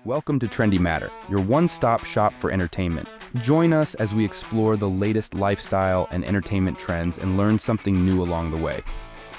Welcome to Trendy Matter, your one-stop shop for entertainment. Join us as we explore the latest lifestyle and entertainment trends and learn something new along the way.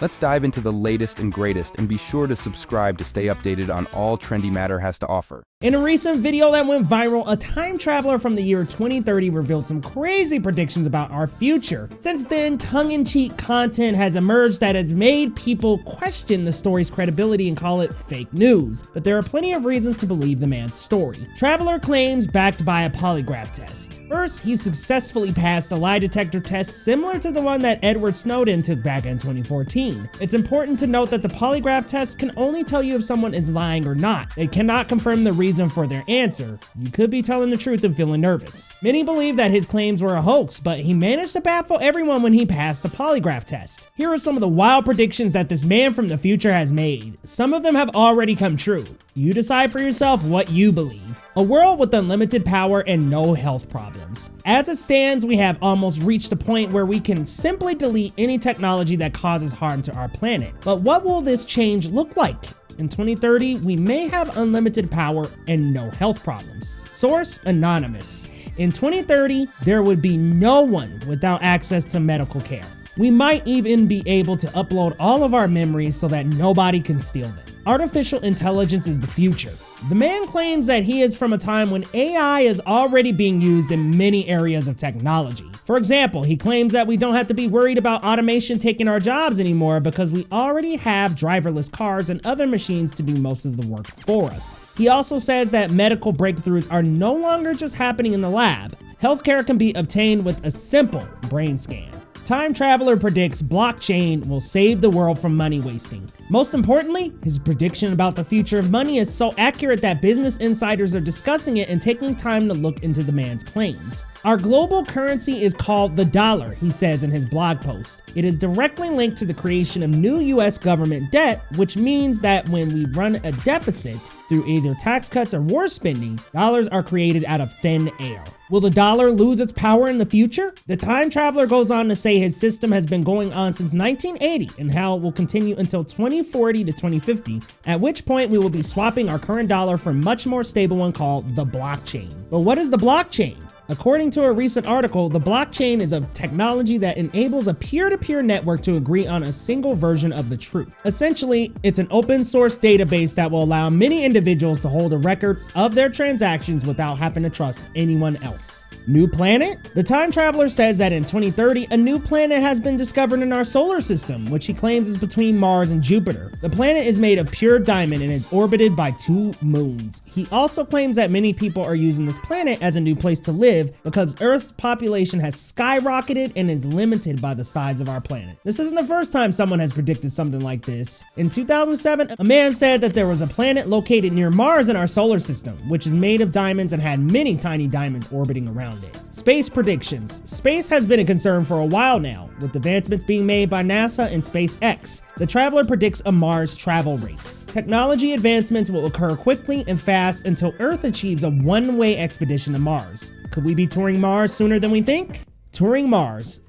Let's dive into the latest and greatest, and be sure to subscribe to stay updated on all Trendy Matter has to offer. In a recent video that went viral, a time traveler from the year 2030 revealed some crazy predictions about our future. Since then, tongue-in-cheek content has emerged that has made people question the story's credibility and call it fake news. But there are plenty of reasons to believe the man's story. Traveler claims backed by a polygraph test. First, he successfully passed a lie detector test similar to the one that Edward Snowden took back in 2014. It's important to note that the polygraph test can only tell you if someone is lying or not. It cannot confirm the reason for their answer. You could be telling the truth and feeling nervous. Many believe that his claims were a hoax, but he managed to baffle everyone when he passed the polygraph test. Here are some of the wild predictions that this man from the future has made. Some of them have already come true. You decide for yourself what you believe. A world with unlimited power and no health problems. As it stands, we have almost reached a point where we can simply delete any technology that causes harm to our planet. But what will this change look like? In 2030, we may have unlimited power and no health problems. Source: Anonymous. In 2030, there would be no one without access to medical care. We might even be able to upload all of our memories so that nobody can steal them. Artificial intelligence is the future. The man claims that he is from a time when AI is already being used in many areas of technology. For example, he claims that we don't have to be worried about automation taking our jobs anymore because we already have driverless cars and other machines to do most of the work for us. He also says that medical breakthroughs are no longer just happening in the lab. Healthcare can be obtained with a simple brain scan. Time traveler predicts blockchain will save the world from money wasting. Most importantly, his prediction about the future of money is so accurate that business insiders are discussing it and taking time to look into the man's claims. Our global currency is called the dollar, he says in his blog post. It is directly linked to the creation of new US government debt, which means that when we run a deficit through either tax cuts or war spending, dollars are created out of thin air. Will the dollar lose its power in the future? The time traveler goes on to say his system has been going on since 1980 and how it will continue until 2040 to 2050, at which point we will be swapping our current dollar for a much more stable one called the blockchain. But what is the blockchain? According to a recent article, the blockchain is a technology that enables a peer-to-peer network to agree on a single version of the truth. Essentially, it's an open source database that will allow many individuals to hold a record of their transactions without having to trust anyone else. New planet? The time traveler says that in 2030, a new planet has been discovered in our solar system, which he claims is between Mars and Jupiter. The planet is made of pure diamond and is orbited by 2 moons. He also claims that many people are using this planet as a new place to live because Earth's population has skyrocketed and is limited by the size of our planet. This isn't the first time someone has predicted something like this. In 2007, a man said that there was a planet located near Mars in our solar system, which is made of diamonds and had many tiny diamonds orbiting around it. Space predictions. Space has been a concern for a while now, with advancements being made by NASA and SpaceX. The traveler predicts a Mars travel race. Technology advancements will occur quickly and fast until Earth achieves a one-way expedition to Mars. Could we be touring Mars sooner than we think? Touring Mars.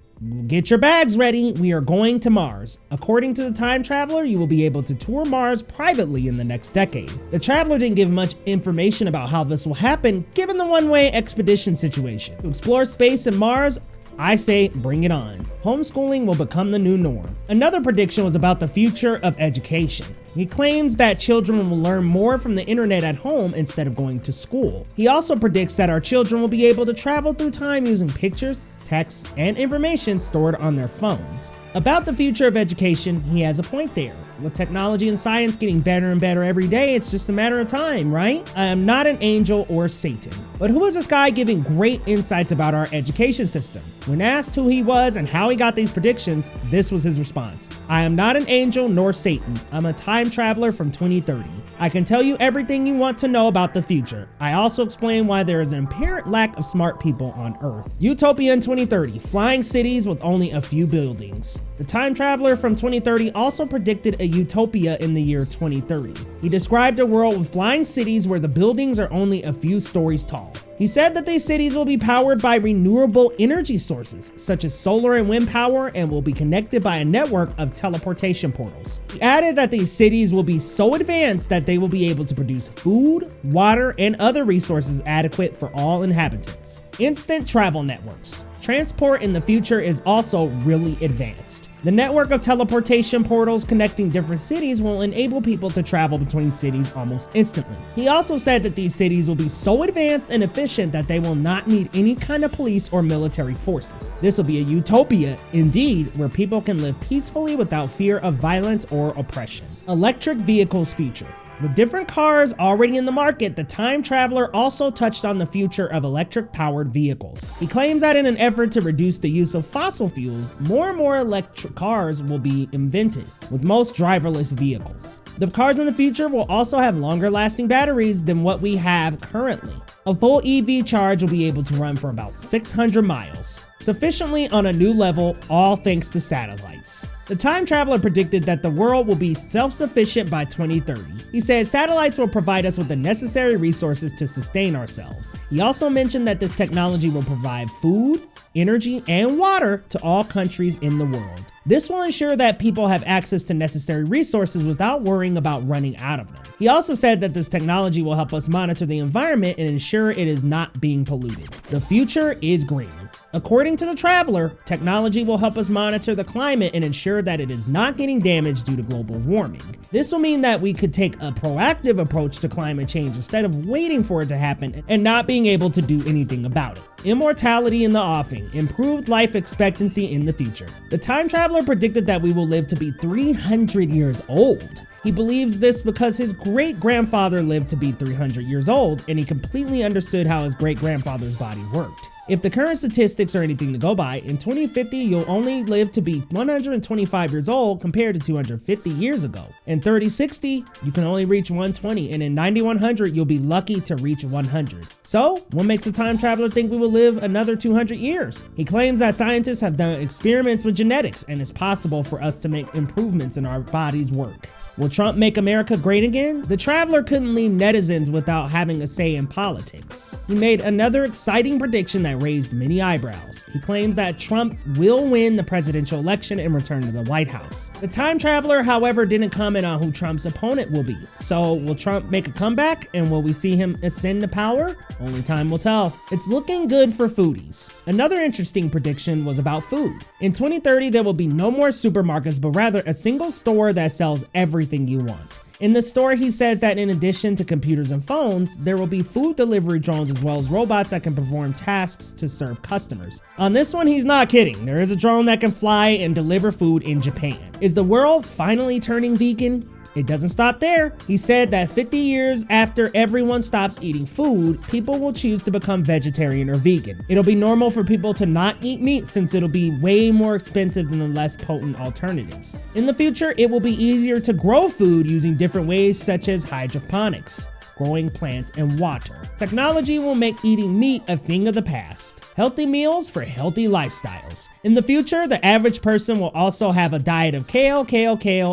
Get your bags ready, we are going to Mars. According to the time traveler, you will be able to tour Mars privately in the next decade. The traveler didn't give much information about how this will happen given the one-way expedition situation. To explore space and Mars, I say bring it on. Homeschooling will become the new norm. Another prediction was about the future of education. He claims that children will learn more from the internet at home instead of going to school. He also predicts that our children will be able to travel through time using pictures, texts, and information stored on their phones. About the future of education, he has a point there. With technology and science getting better and better every day, it's just a matter of time, right? I am not an angel or Satan. But who is this guy giving great insights about our education system? When asked who he was and how he got these predictions, this was his response. I am not an angel nor Satan. I'm a time traveler from 2030. I can tell you everything you want to know about the future. I also explain why there is an apparent lack of smart people on Earth. Utopia in 2030, flying cities with only a few buildings. The time traveler from 2030 also predicted a utopia in the year 2030. He described a world with flying cities where the buildings are only a few stories tall. He said that these cities will be powered by renewable energy sources, such as solar and wind power, and will be connected by a network of teleportation portals. He added that these cities will be so advanced that they will be able to produce food, water, and other resources adequate for all inhabitants. Instant travel networks. Transport in the future is also really advanced. The network of teleportation portals connecting different cities will enable people to travel between cities almost instantly. He also said that these cities will be so advanced and efficient that they will not need any kind of police or military forces. This will be a utopia, indeed, where people can live peacefully without fear of violence or oppression. Electric vehicles feature. With different cars already in the market, the time traveler also touched on the future of electric-powered vehicles. He claims that in an effort to reduce the use of fossil fuels, more and more electric cars will be invented, with most driverless vehicles. The cars in the future will also have longer-lasting batteries than what we have currently. A full EV charge will be able to run for about 600 miles, sufficiently on a new level, all thanks to satellites. The time traveler predicted that the world will be self-sufficient by 2030. He said satellites will provide us with the necessary resources to sustain ourselves. He also mentioned that this technology will provide food, energy, and water to all countries in the world. This will ensure that people have access to necessary resources without worrying about running out of them. He also said that this technology will help us monitor the environment and ensure it is not being polluted. The future is green. According to the traveler, technology will help us monitor the climate and ensure that it is not getting damaged due to global warming. This will mean that we could take a proactive approach to climate change instead of waiting for it to happen and not being able to do anything about it. Immortality in the offing, improved life expectancy in the future. The time traveler predicted that we will live to be 300 years old. He believes this because his great-grandfather lived to be 300 years old, and he completely understood how his great-grandfather's body worked. If the current statistics are anything to go by, in 2050 you'll only live to be 125 years old compared to 250 years ago. In 3060, you can only reach 120, and in 9100 you'll be lucky to reach 100. So, what makes a time traveler think we will live another 200 years? He claims that scientists have done experiments with genetics, and it's possible for us to make improvements in our body's work. Will Trump make America great again? The traveler couldn't leave netizens without having a say in politics. He made another exciting prediction that raised many eyebrows. He claims that Trump will win the presidential election and return to the White House. The time traveler, however, didn't comment on who Trump's opponent will be. So, will Trump make a comeback, and will we see him ascend to power? Only time will tell. It's looking good for foodies. Another interesting prediction was about food. In 2030, there will be no more supermarkets, but rather a single store that sells everything you want. In the store, he says that in addition to computers and phones, there will be food delivery drones as well as robots that can perform tasks to serve customers. On this one, he's not kidding. There is a drone that can fly and deliver food in Japan. Is the world finally turning vegan? It doesn't stop there. He said that 50 years after everyone stops eating food, people will choose to become vegetarian or vegan. It'll be normal for people to not eat meat since it'll be way more expensive than the less potent alternatives. In the future, it will be easier to grow food using different ways such as hydroponics, growing plants and water. Technology will make eating meat a thing of the past. Healthy meals for healthy lifestyles. In the future, the average person will also have a diet of kale,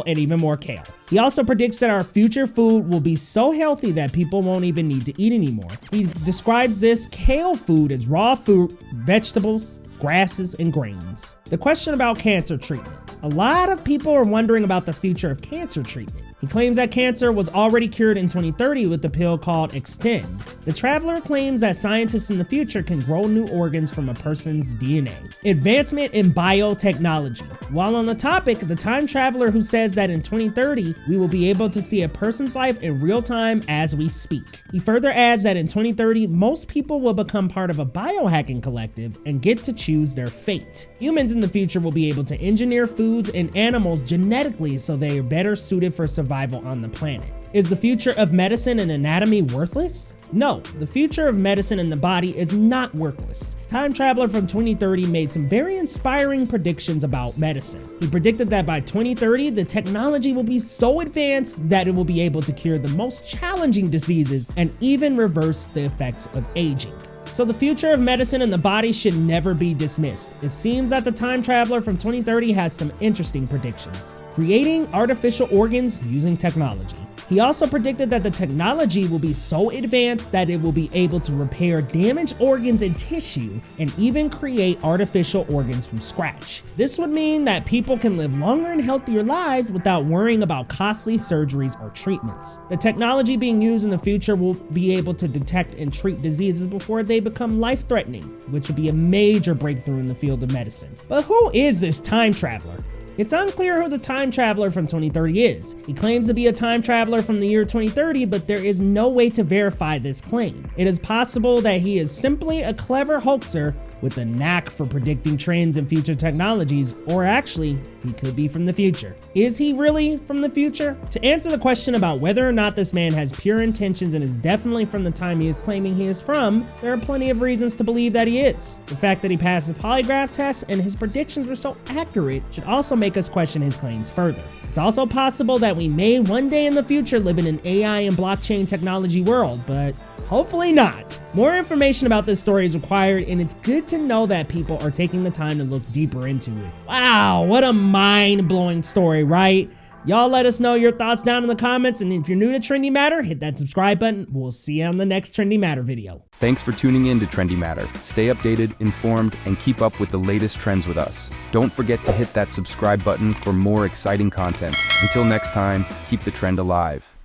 and even more kale. He also predicts that our future food will be so healthy that people won't even need to eat anymore. He describes this kale food as raw fruit, vegetables, grasses, and grains. The question about cancer treatment. A lot of people are wondering about the future of cancer treatment. He claims that cancer was already cured in 2030 with the pill called Extend. The traveler claims that scientists in the future can grow new organs from a person's DNA. Advancement in biotechnology. While on the topic, the time traveler who says that in 2030, we will be able to see a person's life in real time as we speak. He further adds that in 2030, most people will become part of a biohacking collective and get to choose their fate. Humans in the future will be able to engineer foods and animals genetically so they are better suited for survival on the planet. Is the future of medicine and anatomy worthless? No, the future of medicine and the body is not worthless. Time Traveler from 2030 made some very inspiring predictions about medicine. He predicted that by 2030, the technology will be so advanced that it will be able to cure the most challenging diseases and even reverse the effects of aging. So the future of medicine and the body should never be dismissed. It seems that the Time Traveler from 2030 has some interesting predictions. creating artificial organs using technology. He also predicted that the technology will be so advanced that it will be able to repair damaged organs and tissue and even create artificial organs from scratch. This would mean that people can live longer and healthier lives without worrying about costly surgeries or treatments. The technology being used in the future will be able to detect and treat diseases before they become life-threatening, which would be a major breakthrough in the field of medicine. But who is this time traveler? It's unclear who the time traveler from 2030 is. He claims to be a time traveler from the year 2030, but there is no way to verify this claim. It is possible that he is simply a clever hoaxer with a knack for predicting trends in future technologies, or actually, he could be from the future. Is he really from the future? To answer the question about whether or not this man has pure intentions and is definitely from the time he is claiming he is from, there are plenty of reasons to believe that he is. The fact that he passed the polygraph test and his predictions were so accurate should also make us question his claims further. It's also possible that we may one day in the future live in an AI and blockchain technology world, but hopefully not. More information about this story is required, and it's good to know that people are taking the time to look deeper into it. Wow, what a mind-blowing story, right? Y'all let us know your thoughts down in the comments, and if you're new to Trendy Matter, hit that subscribe button. We'll see you on the next Trendy Matter video. Thanks for tuning in to Trendy Matter. Stay updated, informed, and keep up with the latest trends with us. Don't forget to hit that subscribe button for more exciting content. Until next time, keep the trend alive.